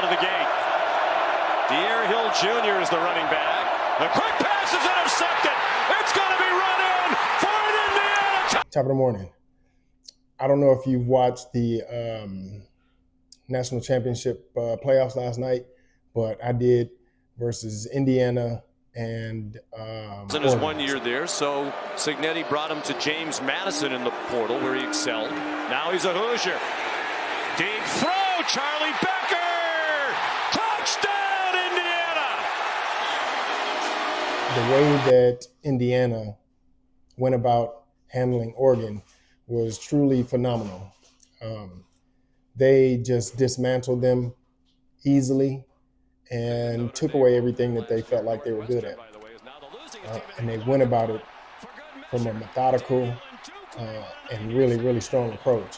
out of the gate. De'Aaron Hill Jr. is the running back. The quick pass is intercepted. It's going to be run in for an Indiana. Top of the morning. I don't know if you've watched the national championship playoffs last night, but I did, versus Indiana and in his 1 year there, so Cignetti brought him to James Madison in the portal where he excelled. Now he's a Hoosier. Deep throw, Charlie Becker! Touchdown, Indiana! The way that Indiana went about handling Oregon was truly phenomenal. They just dismantled them easily and took away everything that they felt like they were good at. And they went about it from a methodical and really, really strong approach.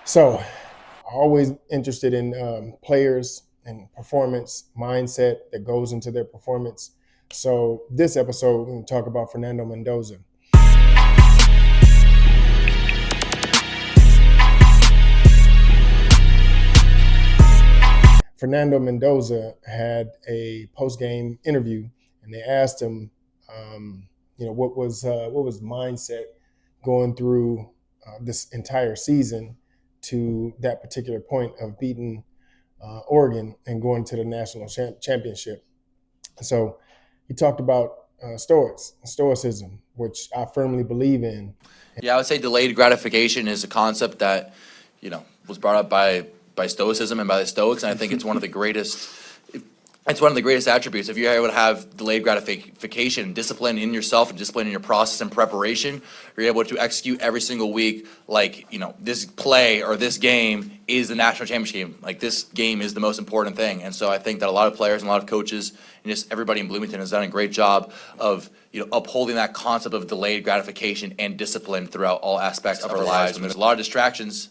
So I'm always interested in players and performance mindset that goes into their performance. So this episode, we're going to talk about Fernando Mendoza. Fernando Mendoza had a post-game interview, and they asked him, what was mindset going through this entire season to that particular point of beating Oregon and going to the national championship. So he talked about stoicism, which I firmly believe in. Yeah, I would say delayed gratification is a concept that, was brought up by Stoicism and by the Stoics, and I think it's one of the greatest. It's one of the greatest attributes. If you're able to have delayed gratification, discipline in yourself, and discipline in your process and preparation, you're able to execute every single week. Like, this play or this game is the national championship game. Like, this game is the most important thing. And so I think that a lot of players and a lot of coaches and just everybody in Bloomington has done a great job of upholding that concept of delayed gratification and discipline throughout all aspects of our lives. And there's a lot of distractions.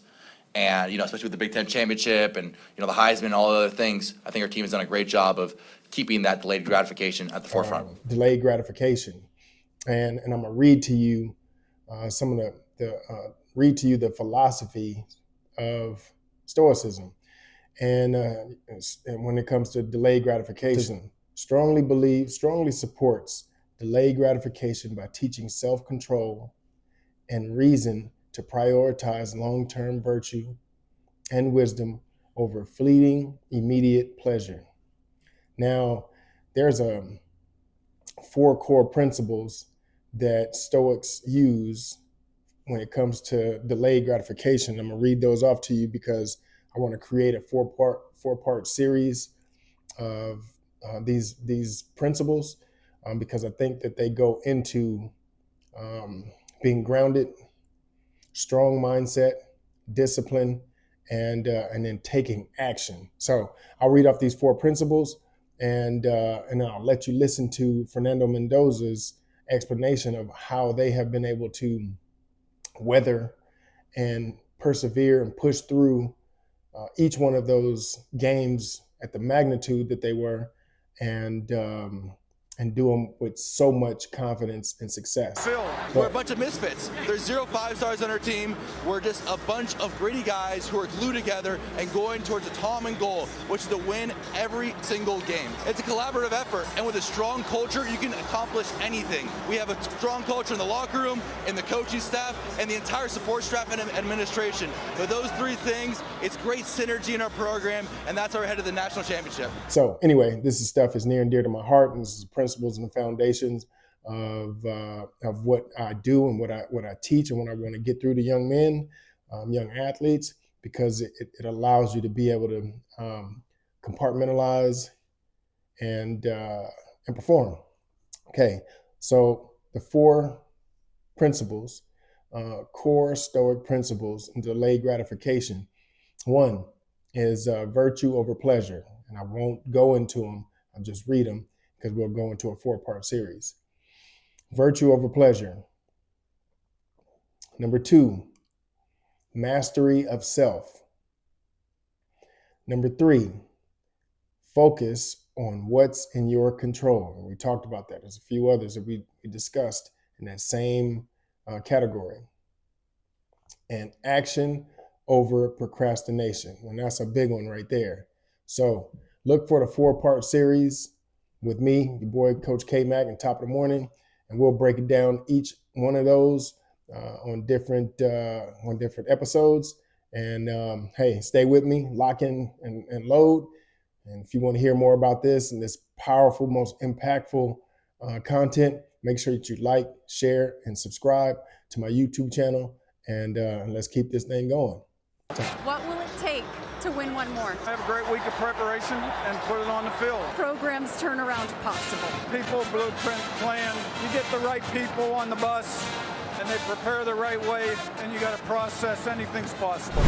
And, especially with the Big Ten championship and, the Heisman and all the other things, I think our team has done a great job of keeping that delayed gratification at the forefront. Delayed gratification. And I'm going to read to you some of the philosophy of Stoicism. And when it comes to delayed gratification, strongly supports delayed gratification by teaching self-control and reason to prioritize long-term virtue and wisdom over fleeting, immediate pleasure. Now, there's 4 core principles that Stoics use when it comes to delayed gratification. I'm going to read those off to you because I want to create a four-part series of these principles because I think that they go into being grounded, strong mindset, discipline, and then taking action. So I'll read off these 4 principles, and I'll let you listen to Fernando Mendoza's explanation of how they have been able to weather and persevere and push through each one of those games at the magnitude that they were, and do them with so much confidence and success. We're a bunch of misfits. There's 0 5-stars on our team. We're just a bunch of gritty guys who are glued together and going towards a common goal, which is to win every single game. It's a collaborative effort, and with a strong culture, you can accomplish anything. We have a strong culture in the locker room, in the coaching staff, and the entire support staff and administration. With those 3 things, it's great synergy in our program, and that's our head of the national championship. So anyway, this stuff is near and dear to my heart, and this is principles and the foundations of what I do and what I teach and what I want to get through to young men, young athletes, because it allows you to be able to compartmentalize and perform. Okay, so the 4 principles, core Stoic principles in delayed gratification. 1 is virtue over pleasure, and I won't go into them. I'll just read them, because we'll go into a 4-part series. Virtue over pleasure. Number 2, mastery of self. Number 3, focus on what's in your control. And we talked about that. There's a few others that we discussed in that same category. And action over procrastination. And that's a big one right there. So look for the 4-part series with me, your boy, Coach K-Mac, and Top of the Morning, and we'll break it down each one of those on different episodes. And hey, stay with me, lock in and load. And if you want to hear more about this and this powerful, most impactful content, make sure that you like, share, and subscribe to my YouTube channel. And let's keep this thing going. What will it take to win one more? Have a great week of preparation and put it on the field. Programs turnaround possible. People, blueprint, plan. You get the right people on the bus and they prepare the right way, and you got to process anything's possible.